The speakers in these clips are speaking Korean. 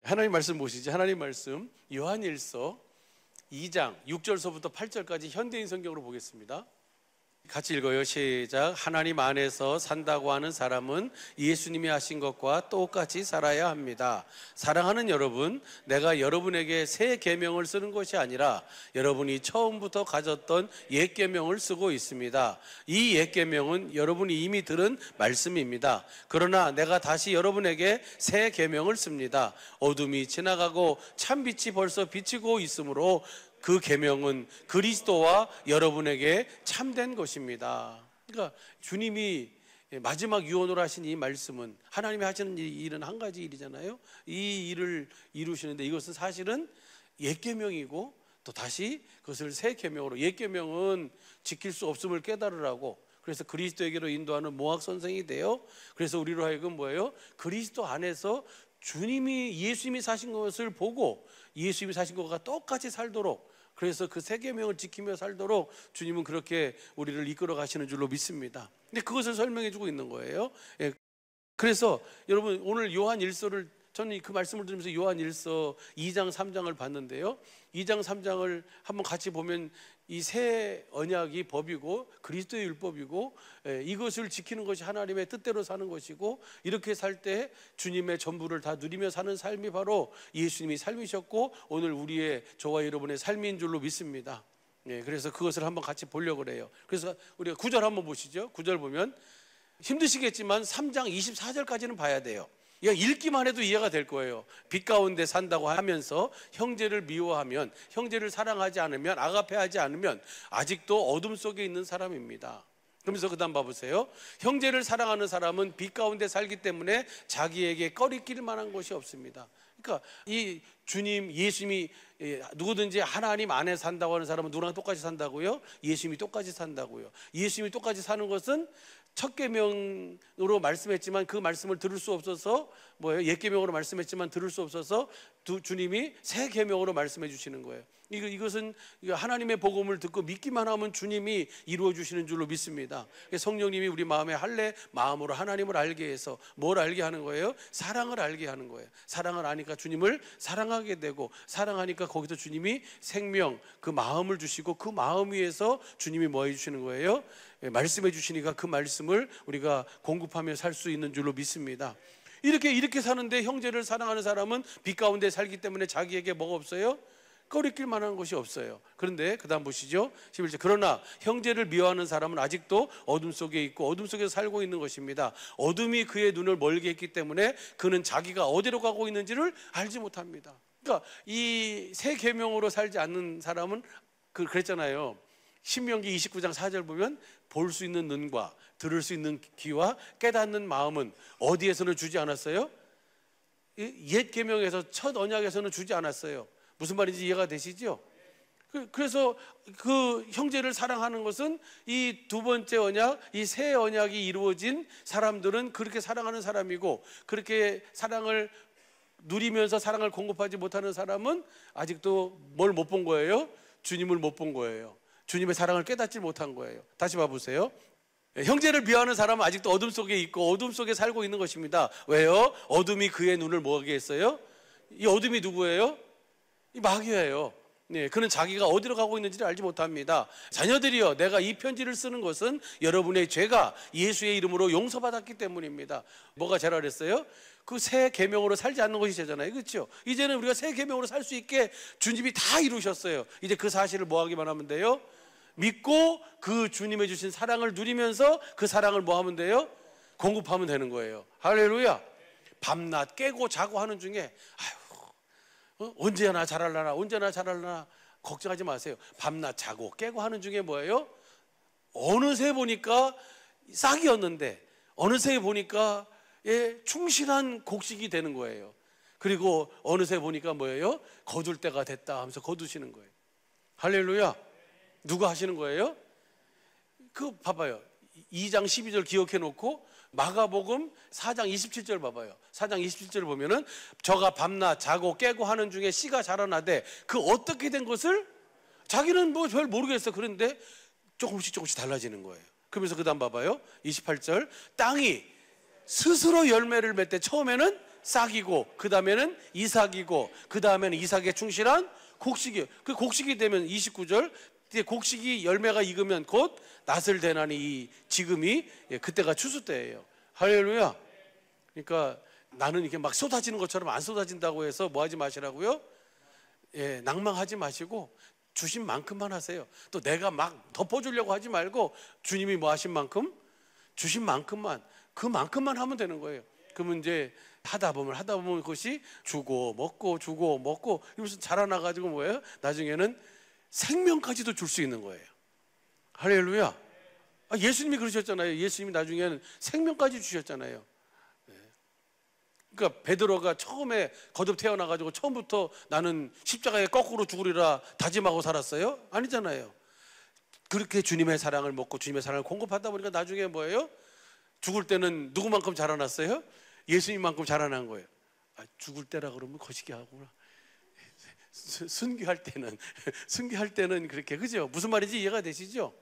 하나님 말씀 보시죠. 하나님 말씀 요한일서 2장 6절서부터 8절까지 현대인 성경으로 보겠습니다. 같이 읽어요. 시작. 하나님 안에서 산다고 하는 사람은 예수님이 하신 것과 똑같이 살아야 합니다. 사랑하는 여러분, 내가 여러분에게 새 계명을 쓰는 것이 아니라 여러분이 처음부터 가졌던 옛 계명을 쓰고 있습니다. 이 옛 계명은 여러분이 이미 들은 말씀입니다. 그러나 내가 다시 여러분에게 새 계명을 씁니다. 어둠이 지나가고 참빛이 벌써 비치고 있으므로 그 계명은 그리스도와 여러분에게 참된 것입니다. 그러니까 주님이 마지막 유언으로 하신 이 말씀은, 하나님이 하시는 일은 한 가지 일이잖아요. 이 일을 이루시는데 이것은 사실은 옛 계명이고 또 다시 그것을 새 계명으로, 옛 계명은 지킬 수 없음을 깨달으라고, 그래서 그리스도에게로 인도하는 모학 선생이 돼요. 그래서 우리로 하여금 뭐예요? 그리스도 안에서 주님이, 예수님이 사신 것을 보고 예수님이 사신 것과 똑같이 살도록, 그래서 그 새 계명을 지키며 살도록 주님은 그렇게 우리를 이끌어 가시는 줄로 믿습니다. 근데 그것을 설명해 주고 있는 거예요. 그래서 여러분, 오늘 요한일서를, 저는 그 말씀을 들으면서 요한일서 2장 3장을 봤는데요, 2장 3장을 한번 같이 보면 이 새 언약이 법이고 그리스도의 율법이고, 이것을 지키는 것이 하나님의 뜻대로 사는 것이고, 이렇게 살 때 주님의 전부를 다 누리며 사는 삶이 바로 예수님이 삶이셨고 오늘 우리의, 저와 여러분의 삶인 줄로 믿습니다. 그래서 그것을 한번 같이 보려고 그래요. 그래서 우리가 9절 한번 보시죠. 9절 보면 힘드시겠지만 3장 24절까지는 봐야 돼요. 읽기만 해도 이해가 될 거예요. 빛 가운데 산다고 하면서 형제를 미워하면, 형제를 사랑하지 않으면, 아가페하지 않으면 아직도 어둠 속에 있는 사람입니다. 그러면서 그 다음 봐보세요. 형제를 사랑하는 사람은 빛 가운데 살기 때문에 자기에게 꺼리낄 만한 것이 없습니다. 그러니까 이 주님, 예수님이, 누구든지 하나님 안에 산다고 하는 사람은 누구랑 똑같이 산다고요? 예수님이 똑같이 산다고요. 예수님이 똑같이 사는 것은 첫 계명으로 말씀했지만 그 말씀을 들을 수 없어서, 옛 계명으로 말씀했지만 들을 수 없어서 주님이 새 계명으로 말씀해 주시는 거예요. 이것은 하나님의 복음을 듣고 믿기만 하면 주님이 이루어 주시는 줄로 믿습니다. 성령님이 우리 마음에 할래 마음으로 하나님을 알게 해서 뭘 알게 하는 거예요? 사랑을 알게 하는 거예요. 사랑을 아니까 주님을 사랑하게 되고, 사랑하니까 거기서 주님이 생명, 그 마음을 주시고, 그 마음 위에서 주님이 뭐 해주시는 거예요? 말씀해 주시니까 그 말씀을 우리가 공급하며 살 수 있는 줄로 믿습니다. 이렇게 사는데 형제를 사랑하는 사람은 빛 가운데 살기 때문에 자기에게 뭐가 없어요? 꺼리낄 만한 것이 없어요. 그런데 그 다음 보시죠. 11절. 그러나 형제를 미워하는 사람은 아직도 어둠 속에 있고 어둠 속에서 살고 있는 것입니다. 어둠이 그의 눈을 멀게 했기 때문에 그는 자기가 어디로 가고 있는지를 알지 못합니다. 그러니까 이 새 계명으로 살지 않는 사람은, 그랬잖아요. 신명기 29장 4절 보면 볼 수 있는 눈과 들을 수 있는 귀와 깨닫는 마음은 어디에서는 주지 않았어요? 옛 계명에서, 첫 언약에서는 주지 않았어요. 무슨 말인지 이해가 되시죠? 그래서 그 형제를 사랑하는 것은 이 두 번째 언약, 이 새 언약이 이루어진 사람들은 그렇게 사랑하는 사람이고, 그렇게 사랑을 누리면서 사랑을 공급하지 못하는 사람은 아직도 뭘 못 본 거예요? 주님을 못 본 거예요. 주님의 사랑을 깨닫지 못한 거예요. 다시 봐보세요. 형제를 미워하는 사람은 아직도 어둠 속에 있고 어둠 속에 살고 있는 것입니다. 왜요? 어둠이 그의 눈을 뭐하게 했어요? 이 어둠이 누구예요? 이 마귀예요. 그는 자기가 어디로 가고 있는지를 알지 못합니다. 자녀들이여, 내가 이 편지를 쓰는 것은 여러분의 죄가 예수의 이름으로 용서받았기 때문입니다. 뭐가 죄라 그랬어요? 그 새 계명으로 살지 않는 것이 죄잖아요. 그렇죠? 이제는 우리가 새 계명으로 살 수 있게 주님이 다 이루셨어요. 이제 그 사실을 뭐 하기만 하면 돼요? 믿고 그 주님의 주신 사랑을 누리면서 그 사랑을 뭐 하면 돼요? 공급하면 되는 거예요. 할렐루야. 밤낮 깨고 자고 하는 중에 언제나 잘하려나, 언제나 잘하려나 걱정하지 마세요. 밤낮 자고 깨고 하는 중에 뭐예요? 어느새 보니까 싹이었는데 어느새 보니까 충실한 곡식이 되는 거예요. 그리고 어느새 보니까 뭐예요? 거둘 때가 됐다 하면서 거두시는 거예요. 할렐루야. 누가 하시는 거예요? 봐봐요. 2장 12절 기억해 놓고 마가복음 4장 27절 봐봐요. 4장 27절 보면은 저가 밤낮 자고 깨고 하는 중에 씨가 자라나되 그 어떻게 된 것을 자기는 뭐 별 모르겠어. 그런데 조금씩 달라지는 거예요. 그러면서 그 다음 봐봐요. 28절 땅이 스스로 열매를 맺되 처음에는 싹이고, 그 다음에는 이삭이고, 그 다음에는 이삭에 충실한 곡식이에요. 그 곡식이 되면 29절, 곡식이 열매가 익으면 곧 낫을 대나니 이 지금이 그때가 추수 때예요. 할렐루야. 그러니까 나는 이렇게 막 쏟아지는 것처럼 안 쏟아진다고 해서 뭐 하지 마시라고요? 낭망하지 마시고 주신 만큼만 하세요. 또 내가 막 덮어주려고 하지 말고 주님이 뭐 하신 만큼, 주신 만큼만, 그만큼만 하면 되는 거예요. 그러면 이제 하다 보면 그것이 주고 먹고 이러면서 자라나가지고 뭐예요? 나중에는 생명까지도 줄 수 있는 거예요. 할렐루야. 예수님이 그러셨잖아요. 예수님이 나중에는 생명까지 주셨잖아요. 그러니까 베드로가 처음에 거듭 태어나가지고 처음부터 나는 십자가에 거꾸로 죽으리라 다짐하고 살았어요? 아니잖아요. 그렇게 주님의 사랑을 먹고 주님의 사랑을 공급하다 보니까 나중에 뭐예요? 죽을 때는 누구만큼 자라났어요? 예수님만큼 자라난 거예요. 죽을 때라 그러면 거시기 하구나. 순교할 때는 그렇게, 그죠? 무슨 말인지 이해가 되시죠?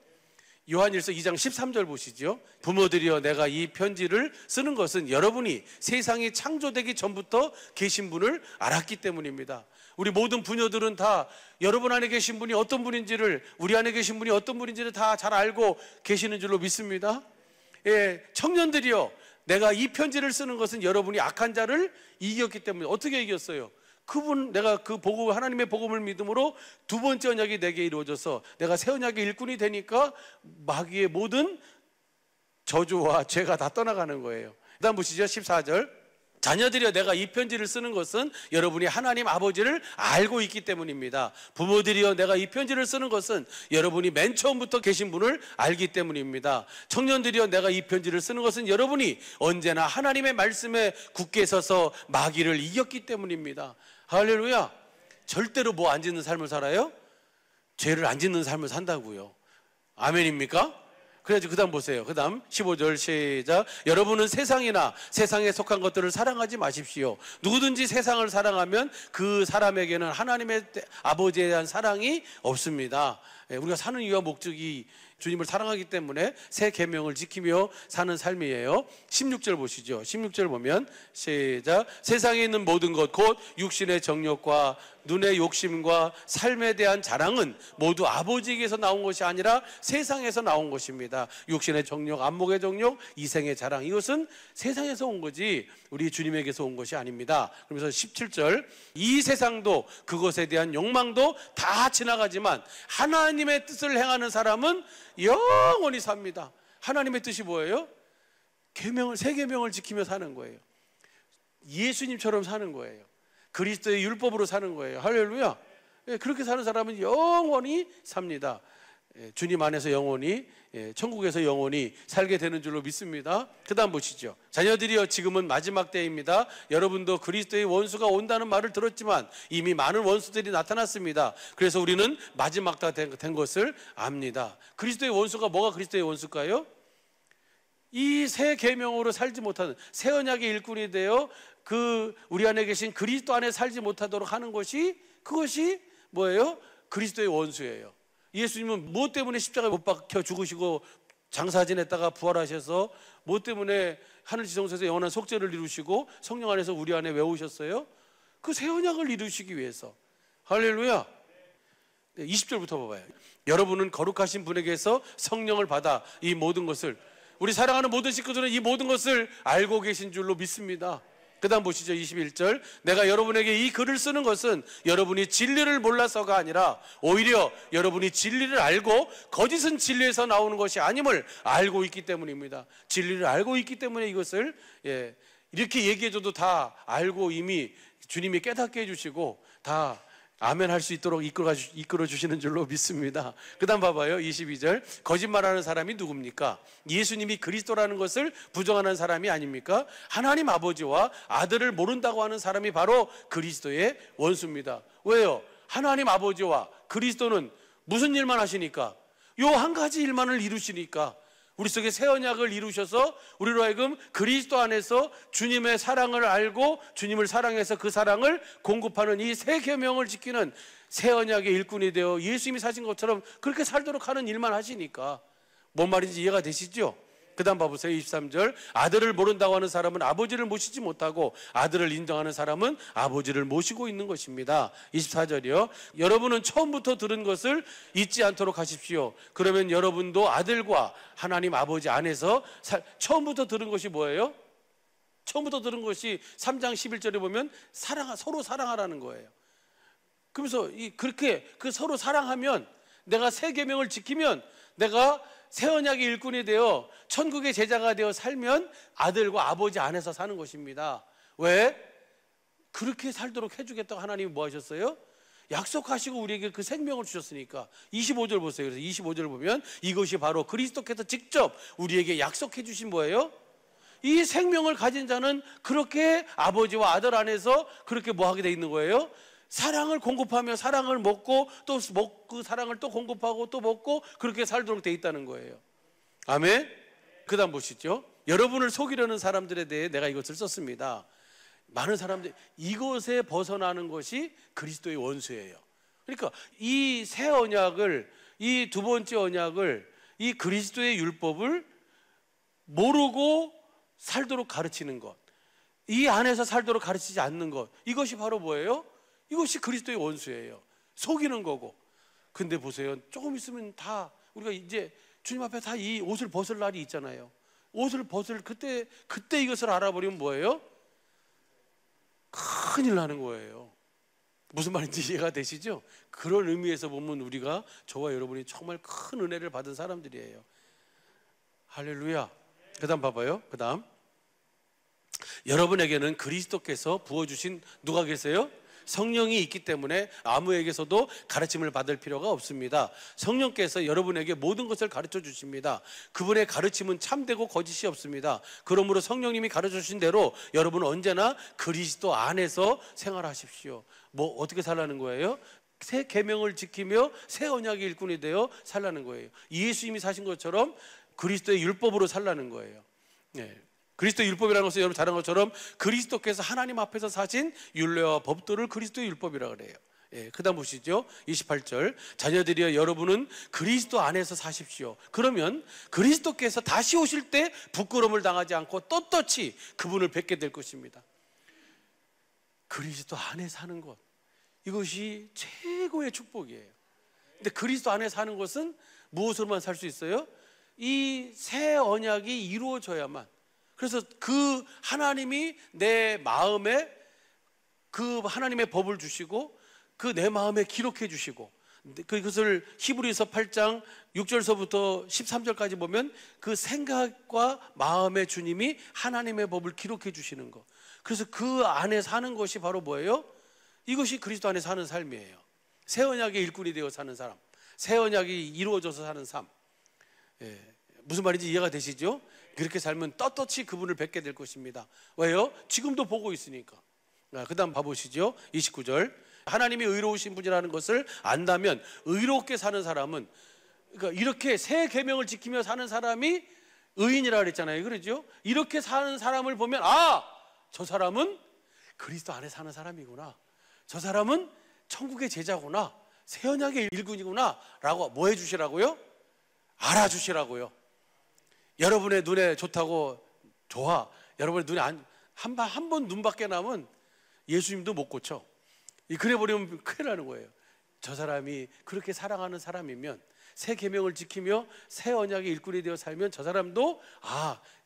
요한일서 2장 13절 보시죠. 부모들이여, 내가 이 편지를 쓰는 것은 여러분이 세상이 창조되기 전부터 계신 분을 알았기 때문입니다. 우리 모든 부녀들은 다 여러분 안에 계신 분이 어떤 분인지를, 우리 안에 계신 분이 어떤 분인지를 다 잘 알고 계시는 줄로 믿습니다. 청년들이여, 내가 이 편지를 쓰는 것은 여러분이 악한 자를 이겼기 때문에. 어떻게 이겼어요? 내가 그 복음, 하나님의 복음을 믿음으로 두 번째 언약이 내게 이루어져서 내가 새 언약의 일꾼이 되니까 마귀의 모든 저주와 죄가 다 떠나가는 거예요. 그 다음 보시죠. 14절. 자녀들이여, 내가 이 편지를 쓰는 것은 여러분이 하나님 아버지를 알고 있기 때문입니다. 부모들이여, 내가 이 편지를 쓰는 것은 여러분이 맨 처음부터 계신 분을 알기 때문입니다. 청년들이여, 내가 이 편지를 쓰는 것은 여러분이 언제나 하나님의 말씀에 굳게 서서 마귀를 이겼기 때문입니다. 할렐루야. 절대로 뭐 안 짓는 삶을 살아요? 죄를 안 짓는 삶을 산다고요. 아멘입니까? 그래야지. 그 다음 보세요. 그 다음 15절 시작. 여러분은 세상이나 세상에 속한 것들을 사랑하지 마십시오. 누구든지 세상을 사랑하면 그 사람에게는 하나님의 아버지에 대한 사랑이 없습니다. 우리가 사는 이유와 목적이 주님을 사랑하기 때문에 새 계명을 지키며 사는 삶이에요. 16절 보시죠. 16절 보면 시작. 세상에 있는 모든 것 곧 육신의 정욕과 눈의 욕심과 삶에 대한 자랑은 모두 아버지에게서 나온 것이 아니라 세상에서 나온 것입니다. 육신의 정욕, 안목의 정욕, 이생의 자랑, 이것은 세상에서 온 거지 우리 주님에게서 온 것이 아닙니다. 그러면서 17절. 이 세상도 그것에 대한 욕망도 다 지나가지만 하나님의 뜻을 행하는 사람은 영원히 삽니다. 하나님의 뜻이 뭐예요? 새 계명을 지키며 사는 거예요. 예수님처럼 사는 거예요. 그리스도의 율법으로 사는 거예요. 할렐루야. 그렇게 사는 사람은 영원히 삽니다. 주님 안에서 영원히, 천국에서 영원히 살게 되는 줄로 믿습니다. 그 다음 보시죠. 자녀들이여, 지금은 마지막 때입니다. 여러분도 그리스도의 원수가 온다는 말을 들었지만 이미 많은 원수들이 나타났습니다. 그래서 우리는 마지막 다 된 것을 압니다. 그리스도의 원수가 뭐가 그리스도의 원수일까요? 이 새 계명으로 살지 못하는, 새 언약의 일꾼이 되어 우리 안에 계신 그리스도 안에 살지 못하도록 하는 것이, 그것이 뭐예요? 그리스도의 원수예요. 예수님은 무엇 때문에 십자가에 못 박혀 죽으시고 장사 지냈다가 부활하셔서 무엇 때문에 하늘 지성소에서 영원한 속죄를 이루시고 성령 안에서 우리 안에 왜 오셨어요? 그 새 언약을 이루시기 위해서. 할렐루야. 20절부터 봐봐요. 여러분은 거룩하신 분에게서 성령을 받아 이 모든 것을, 우리 사랑하는 모든 식구들은 이 모든 것을 알고 계신 줄로 믿습니다. 그 다음 보시죠. 21절. 내가 여러분에게 이 글을 쓰는 것은 여러분이 진리를 몰라서가 아니라 오히려 여러분이 진리를 알고 거짓은 진리에서 나오는 것이 아님을 알고 있기 때문입니다. 진리를 알고 있기 때문에 이것을 이렇게 얘기해줘도 다 알고 이미 주님이 깨닫게 해주시고 다 아멘 할 수 있도록 이끌어 주시는 줄로 믿습니다. 그 다음 봐봐요. 22절. 거짓말하는 사람이 누굽니까? 예수님이 그리스도라는 것을 부정하는 사람이 아닙니까? 하나님 아버지와 아들을 모른다고 하는 사람이 바로 그리스도의 원수입니다. 왜요? 하나님 아버지와 그리스도는 무슨 일만 하시니까? 요 한 가지 일만을 이루시니까 우리 속에 새 언약을 이루셔서 우리로 하여금 그리스도 안에서 주님의 사랑을 알고 주님을 사랑해서 그 사랑을 공급하는 이 새 계명을 지키는 새 언약의 일꾼이 되어 예수님이 사신 것처럼 그렇게 살도록 하는 일만 하시니까. 뭔 말인지 이해가 되시죠? 그 다음 봐보세요. 23절. 아들을 모른다고 하는 사람은 아버지를 모시지 못하고 아들을 인정하는 사람은 아버지를 모시고 있는 것입니다. 24절이요. 여러분은 처음부터 들은 것을 잊지 않도록 하십시오. 그러면 여러분도 아들과 하나님 아버지 안에서 처음부터 들은 것이 뭐예요? 처음부터 들은 것이 3장 11절에 보면 서로 사랑하라는 거예요. 그러면서 그렇게 서로 사랑하면, 내가 새 계명을 지키면, 내가 새 언약의 일꾼이 되어 천국의 제자가 되어 살면 아들과 아버지 안에서 사는 것입니다. 왜? 그렇게 살도록 해주겠다고 하나님이 뭐 하셨어요? 약속하시고 우리에게 그 생명을 주셨으니까. 25절 보세요. 그래서 25절 보면 이것이 바로 그리스도께서 직접 우리에게 약속해 주신 뭐예요? 이 생명을 가진 자는 그렇게 아버지와 아들 안에서 그렇게 뭐 하게 돼 있는 거예요? 사랑을 공급하며 사랑을 먹고 또 그 사랑을 또 공급하고 또 먹고 그렇게 살도록 돼 있다는 거예요. 아멘. 그 다음 보시죠. 여러분을 속이려는 사람들에 대해 내가 이것을 썼습니다. 많은 사람들이 이것에 벗어나는 것이 그리스도의 원수예요. 그러니까 이 새 언약을, 이 두 번째 언약을, 이 그리스도의 율법을 모르고 살도록 가르치는 것, 이 안에서 살도록 가르치지 않는 것, 이것이 바로 뭐예요? 이것이 그리스도의 원수예요. 속이는 거고. 근데 보세요. 조금 있으면 다 우리가 이제 주님 앞에 다 이 옷을 벗을 날이 있잖아요. 옷을 벗을 그때 이것을 알아버리면 뭐예요? 큰일 나는 거예요. 무슨 말인지 이해가 되시죠? 그런 의미에서 보면 우리가, 저와 여러분이 정말 큰 은혜를 받은 사람들이에요. 할렐루야. 그 다음 봐봐요. 그 다음, 여러분에게는 그리스도께서 부어주신 누가 계세요? 성령이 있기 때문에 아무에게서도 가르침을 받을 필요가 없습니다. 성령께서 여러분에게 모든 것을 가르쳐 주십니다. 그분의 가르침은 참되고 거짓이 없습니다. 그러므로 성령님이 가르쳐 주신 대로 여러분은 언제나 그리스도 안에서 생활하십시오. 뭐 어떻게 살라는 거예요? 새 계명을 지키며 새 언약의 일꾼이 되어 살라는 거예요. 예수님이 사신 것처럼 그리스도의 율법으로 살라는 거예요. 네. 그리스도의 율법이라는 것은 여러분 잘 아는 것처럼 그리스도께서 하나님 앞에서 사신 율례와 법도를 그리스도의 율법이라고 그래요. 예, 그 다음 보시죠. 28절. 자녀들이여 여러분은 그리스도 안에서 사십시오. 그러면 그리스도께서 다시 오실 때 부끄러움을 당하지 않고 떳떳이 그분을 뵙게 될 것입니다. 그리스도 안에 사는 것, 이것이 최고의 축복이에요. 근데 그리스도 안에 사는 것은 무엇으로만 살 수 있어요? 이 새 언약이 이루어져야만. 그래서 그 하나님이 내 마음에 그 하나님의 법을 주시고 그 내 마음에 기록해 주시고, 그것을 히브리서 8장 6절서부터 13절까지 보면 그 생각과 마음의 주님이 하나님의 법을 기록해 주시는 것. 그래서 그 안에 사는 것이 바로 뭐예요? 이것이 그리스도 안에 사는 삶이에요. 새 언약의 일꾼이 되어 사는 사람, 새 언약이 이루어져서 사는 삶. 예, 무슨 말인지 이해가 되시죠? 그렇게 살면 떳떳이 그분을 뵙게 될 것입니다. 왜요? 지금도 보고 있으니까. 그 다음 봐보시죠. 29절. 하나님이 의로우신 분이라는 것을 안다면 의롭게 사는 사람은, 그러니까 이렇게 새 계명을 지키며 사는 사람이 의인이라고 그랬잖아요. 그렇죠? 이렇게 사는 사람을 보면, 아, 저 사람은 그리스도 안에 사는 사람이구나, 저 사람은 천국의 제자구나, 새 언약의 일꾼이구나 라고 뭐 해주시라고요? 알아주시라고요. 여러분의 눈에 좋다고 좋아, 여러분의 눈에 한 번 눈 밖에 나면 예수님도 못 고쳐. 그래 버리면 큰일 나는 거예요. 저 사람이 그렇게 사랑하는 사람이면, 새 계명을 지키며 새 언약의 일꾼이 되어 살면 저 사람도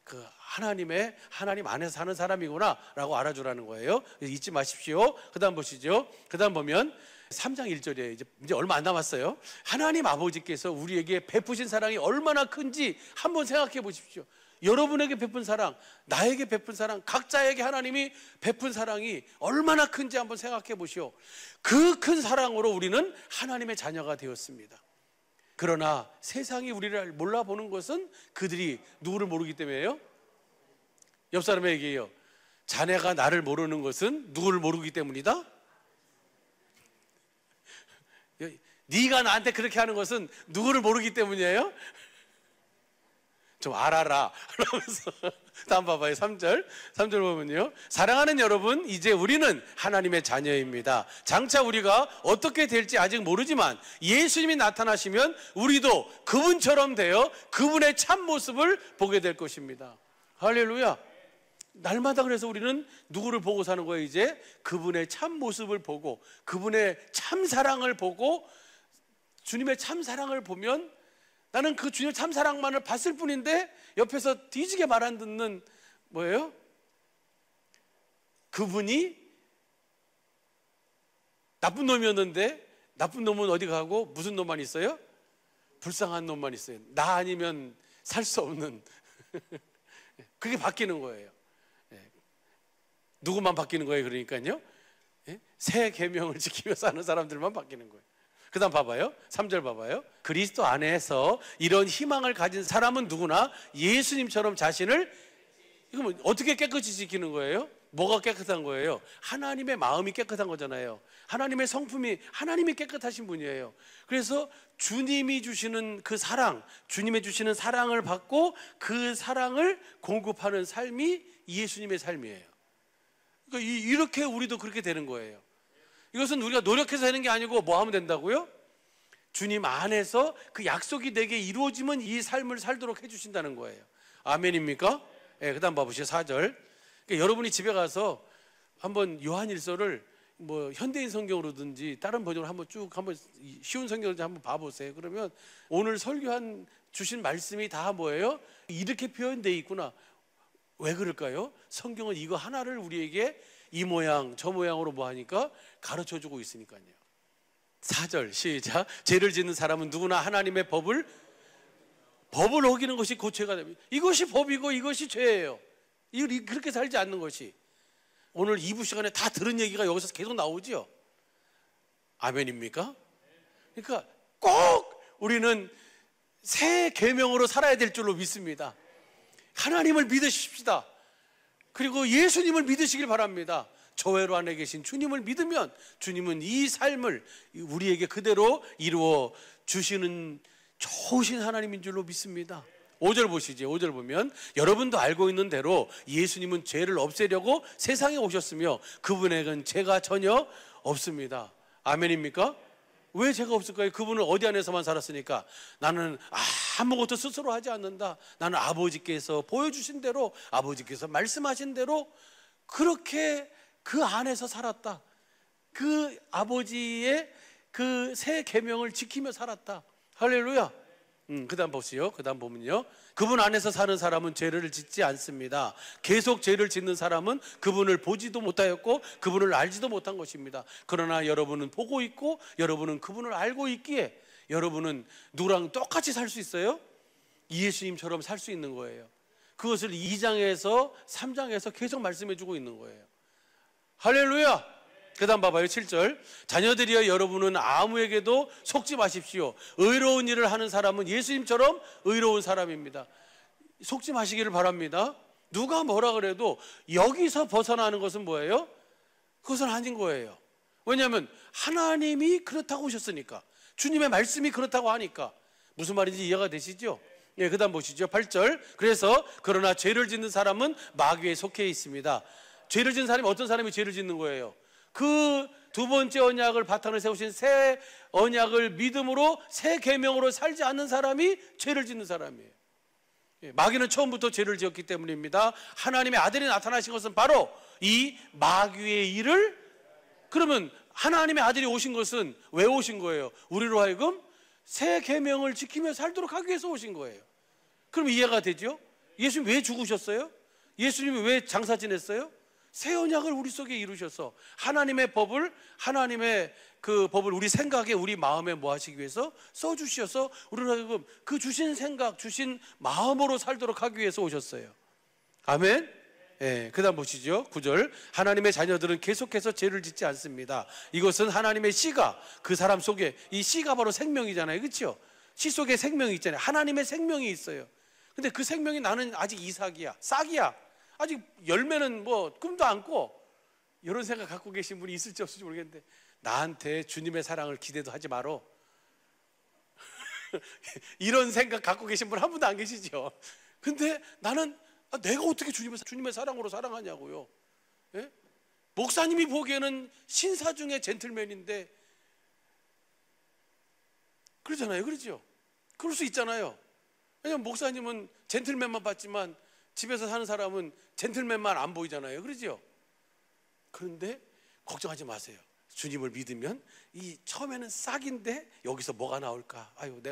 그 하나님 안에서 사는 사람이구나 라고 알아주라는 거예요. 잊지 마십시오. 그 다음 보시죠. 그 다음 보면 3장 1절에 이제 얼마 안 남았어요. 하나님 아버지께서 우리에게 베푸신 사랑이 얼마나 큰지 한번 생각해 보십시오. 여러분에게 베푼 사랑, 나에게 베푼 사랑, 각자에게 하나님이 베푼 사랑이 얼마나 큰지 한번 생각해 보시오. 그 큰 사랑으로 우리는 하나님의 자녀가 되었습니다. 그러나 세상이 우리를 몰라보는 것은 그들이 누구를 모르기 때문이에요? 옆 사람에게 얘기해요. 자네가 나를 모르는 것은 누구를 모르기 때문이다? 네가 나한테 그렇게 하는 것은 누구를 모르기 때문이에요? 좀 알아라 그러면서 다음 봐봐요. 3절 보면요, 사랑하는 여러분, 이제 우리는 하나님의 자녀입니다. 장차 우리가 어떻게 될지 아직 모르지만 예수님이 나타나시면 우리도 그분처럼 되어 그분의 참모습을 보게 될 것입니다. 할렐루야. 날마다 그래서 우리는 누구를 보고 사는 거예요? 이제 그분의 참모습을 보고 그분의 참사랑을 보고, 주님의 참사랑을 보면 나는 그 주님의 참사랑만을 봤을 뿐인데 옆에서 뒤지게 말 안 듣는 뭐예요? 그분이 나쁜 놈이었는데 나쁜 놈은 어디 가고 무슨 놈만 있어요? 불쌍한 놈만 있어요. 나 아니면 살 수 없는 그게 바뀌는 거예요. 누구만 바뀌는 거예요? 그러니까요, 새 계명을 지키며 사는 사람들만 바뀌는 거예요. 그 다음 봐봐요. 3절 봐봐요. 그리스도 안에서 이런 희망을 가진 사람은 누구나 예수님처럼 자신을, 이거 어떻게 깨끗이 지키는 거예요? 뭐가 깨끗한 거예요? 하나님의 마음이 깨끗한 거잖아요. 하나님의 성품이, 하나님이 깨끗하신 분이에요. 그래서 주님이 주시는 그 사랑, 주님이 주시는 사랑을 받고 그 사랑을 공급하는 삶이 예수님의 삶이에요. 그러니까 이렇게 우리도 그렇게 되는 거예요. 이것은 우리가 노력해서 하는 게 아니고 뭐 하면 된다고요? 주님 안에서 그 약속이 내게 이루어지면 이 삶을 살도록 해주신다는 거예요. 아멘입니까? 그 다음 봐보시죠. 4절. 그러니까 여러분이 집에 가서 한번 요한일서를 뭐 현대인 성경으로든지 다른 버전으로 한번 쭉 한번 쉬운 성경을 한번 봐보세요. 그러면 오늘 설교한 주신 말씀이 다 뭐예요? 이렇게 표현되어 있구나. 왜 그럴까요? 성경은 이거 하나를 우리에게 이 모양 저 모양으로 뭐 하니까 가르쳐주고 있으니까요. 4절 시작. 죄를 짓는 사람은 누구나 하나님의 법을 어기는 것이 곧 죄가 됩니다. 이것이 법이고 이것이 죄예요. 그렇게 살지 않는 것이. 오늘 2부 시간에 다 들은 얘기가 여기서 계속 나오죠. 아멘입니까? 그러니까 꼭 우리는 새 계명으로 살아야 될 줄로 믿습니다. 하나님을 믿으십시다. 그리고 예수님을 믿으시길 바랍니다. 저외로 안에 계신 주님을 믿으면 주님은 이 삶을 우리에게 그대로 이루어 주시는 좋으신 하나님인 줄로 믿습니다. 5절 보시죠. 5절 보면 여러분도 알고 있는 대로 예수님은 죄를 없애려고 세상에 오셨으며 그분에게는 죄가 전혀 없습니다. 아멘입니까? 왜 죄가 없을까요? 그분은 어디 안에서만 살았으니까. 나는 아무것도 스스로 하지 않는다. 나는 아버지께서 보여주신 대로, 아버지께서 말씀하신 대로 그렇게 그 안에서 살았다. 그 아버지의 그 새 계명을 지키며 살았다. 할렐루야. 그 다음 보시죠. 그 다음 보면요, 그분 안에서 사는 사람은 죄를 짓지 않습니다. 계속 죄를 짓는 사람은 그분을 보지도 못하였고 그분을 알지도 못한 것입니다. 그러나 여러분은 보고 있고 여러분은 그분을 알고 있기에 여러분은 누구랑 똑같이 살 수 있어요? 예수님처럼 살 수 있는 거예요. 그것을 2장에서 3장에서 계속 말씀해 주고 있는 거예요. 할렐루야. 그 다음 봐봐요. 7절. 자녀들이여 여러분은 아무에게도 속지 마십시오. 의로운 일을 하는 사람은 예수님처럼 의로운 사람입니다. 속지 마시기를 바랍니다. 누가 뭐라 그래도 여기서 벗어나는 것은 뭐예요? 그것은 아닌 거예요. 왜냐하면 하나님이 그렇다고 하셨으니까, 주님의 말씀이 그렇다고 하니까. 무슨 말인지 이해가 되시죠? 그 다음 보시죠. 8절. 그래서 그러나 죄를 짓는 사람은 마귀에 속해 있습니다. 죄를 짓는 사람이 어떤 사람이 죄를 짓는 거예요? 그 두 번째 언약을 바탕을 세우신 새 언약을 믿음으로 새 계명으로 살지 않는 사람이 죄를 짓는 사람이에요. 마귀는 처음부터 죄를 지었기 때문입니다. 하나님의 아들이 나타나신 것은 바로 이 마귀의 일을, 그러면 하나님의 아들이 오신 것은 왜 오신 거예요? 우리로 하여금 새 계명을 지키며 살도록 하기 위해서 오신 거예요. 그럼 이해가 되죠? 예수님 왜 죽으셨어요? 예수님이 왜 장사 지냈어요? 새 언약을 우리 속에 이루셔서 하나님의 법을, 하나님의 그 법을 우리 생각에, 우리 마음에 뭐 하시기 위해서 써주셔서 우리는 그 주신 생각, 주신 마음으로 살도록 하기 위해서 오셨어요. 아멘. 그 다음 보시죠. 9절. 하나님의 자녀들은 계속해서 죄를 짓지 않습니다. 이것은 하나님의 씨가 그 사람 속에, 이 씨가 바로 생명이잖아요. 그렇죠? 씨 속에 생명이 있잖아요. 하나님의 생명이 있어요. 근데 그 생명이 나는 아직 이삭이야, 싹이야, 아직 열매는 뭐 꿈도 안 꿔. 이런 생각 갖고 계신 분이 있을지 없을지 모르겠는데, 나한테 주님의 사랑을 기대도 하지 마라. 이런 생각 갖고 계신 분 한 분도 안 계시죠? 근데 나는 내가 어떻게 주님의 사랑으로 사랑하냐고요. 예? 목사님이 보기에는 신사 중에 젠틀맨인데 그러잖아요. 그렇죠? 그럴 수 있잖아요. 왜냐면 목사님은 젠틀맨만 봤지만 집에서 사는 사람은 젠틀맨만 안 보이잖아요. 그렇죠? 그런데 걱정하지 마세요. 주님을 믿으면 이 처음에는 싹인데 여기서 뭐가 나올까? 아유,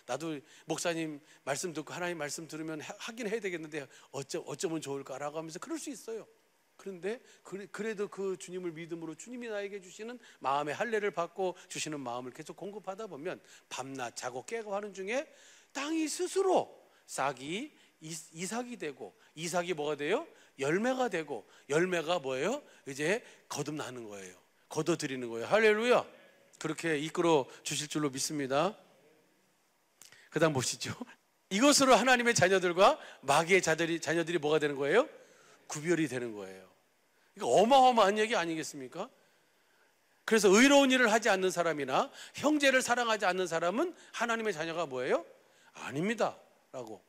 나도 목사님 말씀 듣고 하나님 말씀 들으면 하긴 해야 되겠는데 어쩌면 좋을까라고 하면서 그럴 수 있어요. 그런데 그래도 그 주님을 믿음으로 주님이 나에게 주시는 마음의 할례를 받고 주시는 마음을 계속 공급하다 보면 밤낮 자고 깨고 하는 중에 땅이 스스로 싹이 이삭이 되고, 이삭이 뭐가 돼요? 열매가 되고, 열매가 뭐예요? 이제 거듭나는 거예요. 거둬들이는 거예요. 할렐루야. 그렇게 이끌어 주실 줄로 믿습니다. 그 다음 보시죠. 이것으로 하나님의 자녀들과 마귀의 자녀들이 뭐가 되는 거예요? 구별이 되는 거예요. 이거 어마어마한 얘기 아니겠습니까? 그래서 의로운 일을 하지 않는 사람이나 형제를 사랑하지 않는 사람은 하나님의 자녀가 뭐예요? 아닙니다 라고.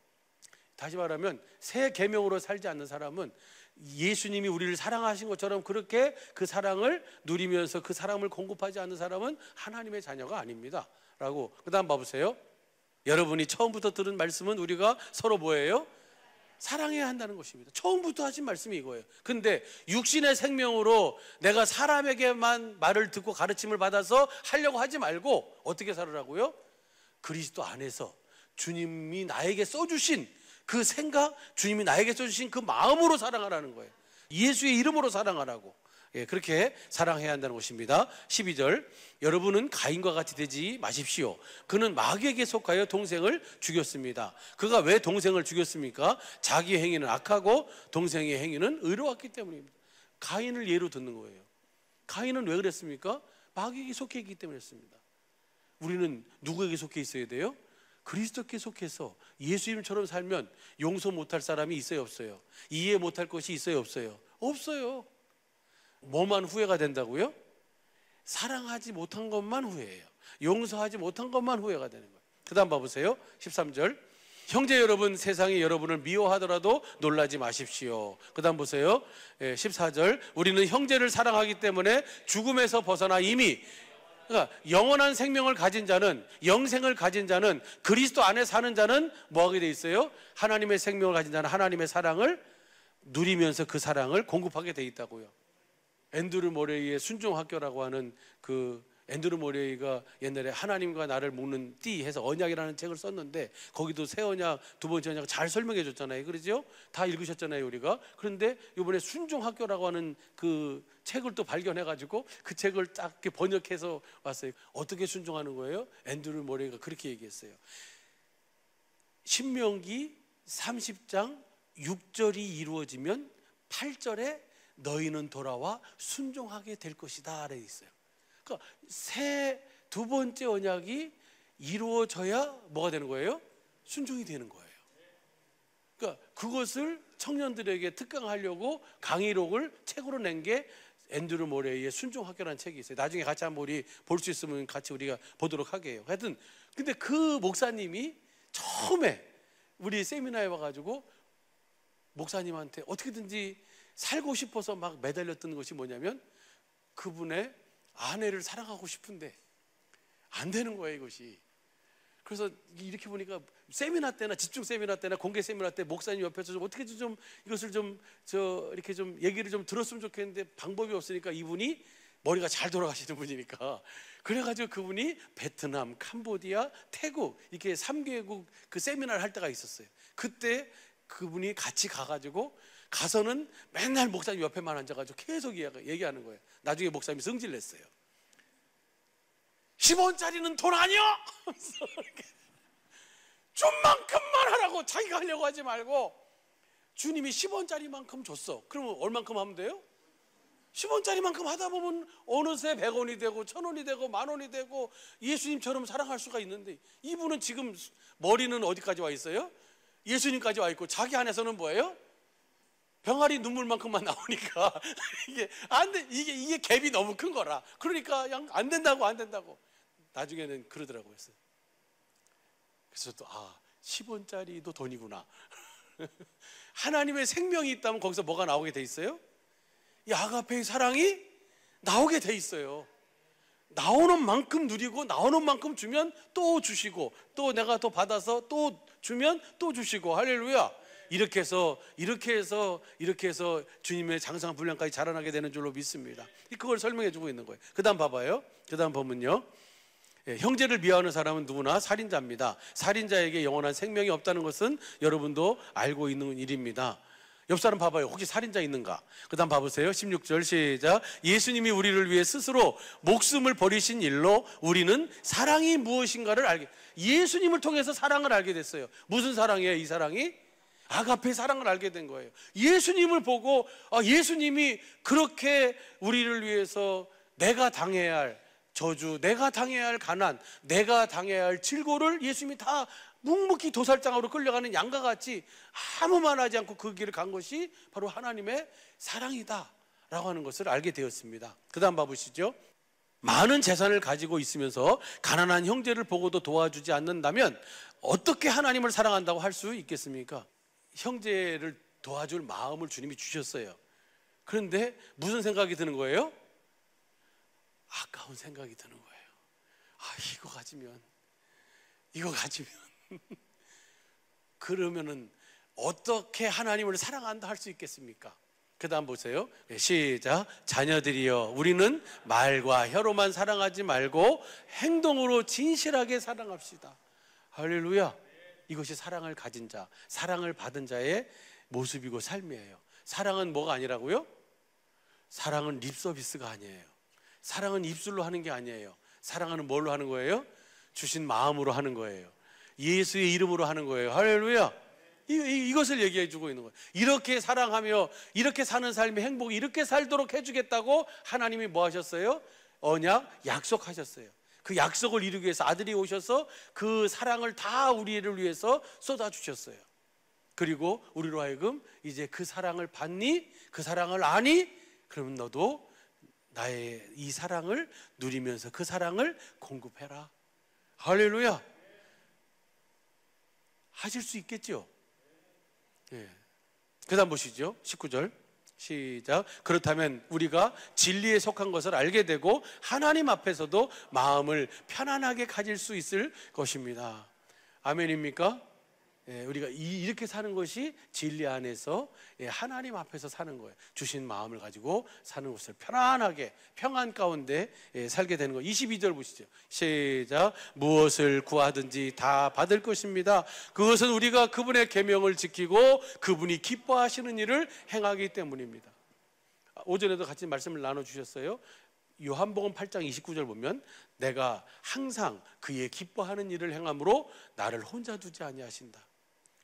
다시 말하면 새 계명으로 살지 않는 사람은 예수님이 우리를 사랑하신 것처럼 그렇게 그 사랑을 누리면서 그 사랑을 공급하지 않는 사람은 하나님의 자녀가 아닙니다 라고. 그 다음 봐보세요. 여러분이 처음부터 들은 말씀은 우리가 서로 뭐예요? 사랑해야 한다는 것입니다. 처음부터 하신 말씀이 이거예요. 근데 육신의 생명으로 내가 사람에게만 말을 듣고 가르침을 받아서 하려고 하지 말고 어떻게 살으라고요? 그리스도 안에서 주님이 나에게 써주신 그 생각, 주님이 나에게 써주신 그 마음으로 사랑하라는 거예요. 예수의 이름으로 사랑하라고. 예, 그렇게 사랑해야 한다는 것입니다. 12절, 여러분은 가인과 같이 되지 마십시오. 그는 마귀에게 속하여 동생을 죽였습니다. 그가 왜 동생을 죽였습니까? 자기 행위는 악하고 동생의 행위는 의로웠기 때문입니다. 가인을 예로 듣는 거예요. 가인은 왜 그랬습니까? 마귀에게 속해 있기 때문에 했습니다. 우리는 누구에게 속해 있어야 돼요? 그리스도께 속해서 예수님처럼 살면 용서 못할 사람이 있어요, 없어요? 이해 못할 것이 있어요, 없어요? 없어요. 뭐만 후회가 된다고요? 사랑하지 못한 것만 후회해요. 용서하지 못한 것만 후회가 되는 거예요. 그 다음 봐보세요. 13절, 형제 여러분, 세상이 여러분을 미워하더라도 놀라지 마십시오. 그 다음 보세요. 14절, 우리는 형제를 사랑하기 때문에 죽음에서 벗어나 이미, 그러니까 영원한 생명을 가진 자는, 영생을 가진 자는, 그리스도 안에 사는 자는 뭐하게 돼 있어요? 하나님의 생명을 가진 자는 하나님의 사랑을 누리면서 그 사랑을 공급하게 돼 있다고요. 앤드루 모레이의 순종학교라고 하는 그 앤드루 모레이가 옛날에 하나님과 나를 묶는 띠 해서 언약이라는 책을 썼는데 거기도 새 언약, 두 번째 언약 잘 설명해 줬잖아요. 그러죠? 다 읽으셨잖아요, 우리가. 그런데 이번에 순종학교라고 하는 그 책을 또 발견해 가지고 그 책을 딱 이렇게 번역해서 왔어요. 어떻게 순종하는 거예요? 앤드루 모레이가 그렇게 얘기했어요. 신명기 30장 6절이 이루어지면 8절에 너희는 돌아와 순종하게 될 것이다 라고 있어요. 그러니까 새 두 번째 언약이 이루어져야 뭐가 되는 거예요? 순종이 되는 거예요. 그러니까 그것을 청년들에게 특강하려고 강의록을 책으로 낸 게 앤드루 모레이의 순종학교라는 책이 있어요. 나중에 같이 한번 우리 볼 수 있으면 같이 우리가 보도록 하게요. 하여튼 근데 그 목사님이 처음에 우리 세미나에 와가지고 목사님한테 어떻게든지 살고 싶어서 막 매달렸던 것이 뭐냐면 그분의 아내를 사랑하고 싶은데 안 되는 거예요, 이것이. 그래서 이렇게 보니까 세미나 때나 집중 세미나 때나 공개 세미나 때 목사님 옆에서 좀 어떻게 좀 이것을 좀 이렇게 좀 얘기를 좀 들었으면 좋겠는데 방법이 없으니까 이분이 머리가 잘 돌아가시는 분이니까 그래가지고 그분이 베트남, 캄보디아, 태국 이렇게 3개국 그 세미나를 할 때가 있었어요. 그때 그분이 같이 가가지고 가서는 맨날 목사님 옆에만 앉아가지고 계속 얘기하는 거예요. 나중에 목사님이 성질 냈어요. 10원짜리는 돈 아니야? 준 만큼만 하라고. 자기가 하려고 하지 말고 주님이 10원짜리만큼 줬어. 그러면 얼만큼 하면 돼요? 10원짜리만큼 하다 보면 어느새 100원이 되고 1000원이 되고 10,000원이 되고 예수님처럼 사랑할 수가 있는데 이분은 지금 머리는 어디까지 와 있어요? 예수님까지 와 있고 자기 안에서는 뭐예요? 병아리 눈물만큼만 나오니까 이게 안 돼. 이게 갭이 너무 큰 거라. 그러니까 그냥 안 된다고. 나중에는 그러더라고요. 그래서 또 10원짜리도 돈이구나. 하나님의 생명이 있다면 거기서 뭐가 나오게 돼 있어요? 이 아가페의 사랑이 나오게 돼 있어요. 나오는 만큼 누리고 나오는 만큼 주면 또 주시고, 또 내가 더 받아서 또 주면 또 주시고, 할렐루야. 이렇게 해서 주님의 장상 분량까지 자라나게 되는 줄로 믿습니다. 그걸 설명해 주고 있는 거예요. 그 다음 봐봐요. 그 다음 보면요, 형제를 미워하는 사람은 누구나 살인자입니다. 살인자에게 영원한 생명이 없다는 것은 여러분도 알고 있는 일입니다. 옆 사람 봐봐요. 혹시 살인자 있는가? 그 다음 봐보세요. 16절 시작. 예수님이 우리를 위해 스스로 목숨을 버리신 일로 우리는 사랑이 무엇인가를 예수님을 통해서 사랑을 알게 됐어요. 무슨 사랑이에요? 이 사랑이 아가페 사랑을 알게 된 거예요. 예수님을 보고 예수님이 그렇게 우리를 위해서 내가 당해야 할 저주, 내가 당해야 할 가난, 내가 당해야 할 질고를 예수님이 다 묵묵히 도살장으로 끌려가는 양과 같이 아무 말 하지 않고 그 길을 간 것이 바로 하나님의 사랑이다 라고 하는 것을 알게 되었습니다. 그 다음 봐보시죠. 많은 재산을 가지고 있으면서 가난한 형제를 보고도 도와주지 않는다면 어떻게 하나님을 사랑한다고 할 수 있겠습니까? 형제를 도와줄 마음을 주님이 주셨어요. 그런데 무슨 생각이 드는 거예요? 아까운 생각이 드는 거예요. 이거 가지면 그러면은 어떻게 하나님을 사랑한다 할 수 있겠습니까? 그 다음 보세요. 시작. 자녀들이여, 우리는 말과 혀로만 사랑하지 말고 행동으로 진실하게 사랑합시다. 할렐루야. 이것이 사랑을 가진 자, 사랑을 받은 자의 모습이고 삶이에요. 사랑은 뭐가 아니라고요? 사랑은 립서비스가 아니에요. 사랑은 입술로 하는 게 아니에요. 사랑은 뭘로 하는 거예요? 주신 마음으로 하는 거예요. 예수의 이름으로 하는 거예요. 할렐루야. 이것을 얘기해 주고 있는 거예요. 이렇게 사랑하며 이렇게 사는 삶의 행복이 이렇게 살도록 해주겠다고 하나님이 뭐 하셨어요? 언약 약속하셨어요. 그 약속을 이루기 위해서 아들이 오셔서 그 사랑을 다 우리를 위해서 쏟아주셨어요. 그리고 우리로 하여금 이제 그 사랑을 받니? 그 사랑을 아니? 그러면 너도 나의 이 사랑을 누리면서 그 사랑을 공급해라. 할렐루야. 하실 수 있겠죠? 그 다음 보시죠. 19절 시작. 그렇다면 우리가 진리에 속한 것을 알게 되고 하나님 앞에서도 마음을 편안하게 가질 수 있을 것입니다. 아멘입니까? 우리가 이렇게 사는 것이 진리 안에서 하나님 앞에서 사는 거예요. 주신 마음을 가지고 사는 것을 편안하게 평안 가운데 살게 되는 거예요. 22절 보시죠. 시작. 무엇을 구하든지 다 받을 것입니다. 그것은 우리가 그분의 계명을 지키고 그분이 기뻐하시는 일을 행하기 때문입니다. 오전에도 같이 말씀을 나눠주셨어요. 요한복음 8장 29절 보면 내가 항상 그의 기뻐하는 일을 행함으로 나를 혼자 두지 아니하신다.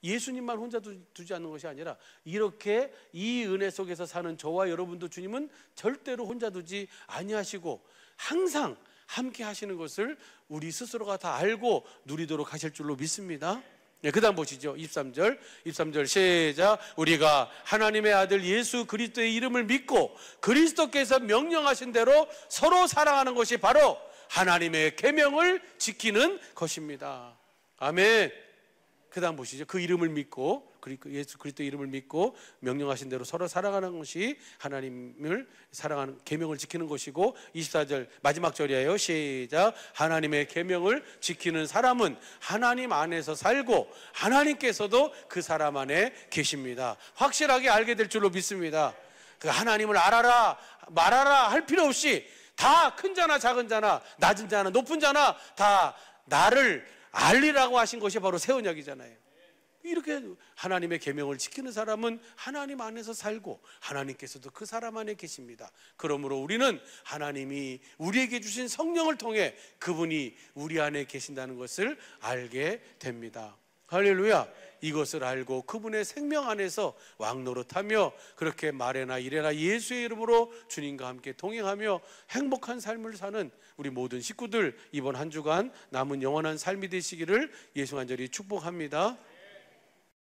예수님만 혼자 두지 않는 것이 아니라 이렇게 이 은혜 속에서 사는 저와 여러분도 주님은 절대로 혼자 두지 아니하시고 항상 함께 하시는 것을 우리 스스로가 다 알고 누리도록 하실 줄로 믿습니다. 그 다음 보시죠. 23절 시작. 우리가 하나님의 아들 예수 그리스도의 이름을 믿고 그리스도께서 명령하신 대로 서로 사랑하는 것이 바로 하나님의 계명을 지키는 것입니다. 아멘. 그 다음 보시죠. 그 이름을 믿고 예수 그리스도의 이름을 믿고 명령하신 대로 서로 사랑하는 것이 하나님을 사랑하는 계명을 지키는 것이고 24절 마지막 절이에요. 시작. 하나님의 계명을 지키는 사람은 하나님 안에서 살고 하나님께서도 그 사람 안에 계십니다. 확실하게 알게 될 줄로 믿습니다. 그 하나님을 알아라 말하라 할 필요 없이 다 큰 자나 작은 자나 낮은 자나 높은 자나 다 나를 알리라고 하신 것이 바로 새 언약이잖아요. 이렇게 하나님의 계명을 지키는 사람은 하나님 안에서 살고 하나님께서도 그 사람 안에 계십니다. 그러므로 우리는 하나님이 우리에게 주신 성령을 통해 그분이 우리 안에 계신다는 것을 알게 됩니다. 할렐루야. 이것을 알고 그분의 생명 안에서 왕노릇하며 그렇게 말에나 이래나 예수의 이름으로 주님과 함께 동행하며 행복한 삶을 사는 우리 모든 식구들 이번 한 주간 남은 영원한 삶이 되시기를 예수 간절히 축복합니다.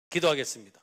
기도하겠습니다.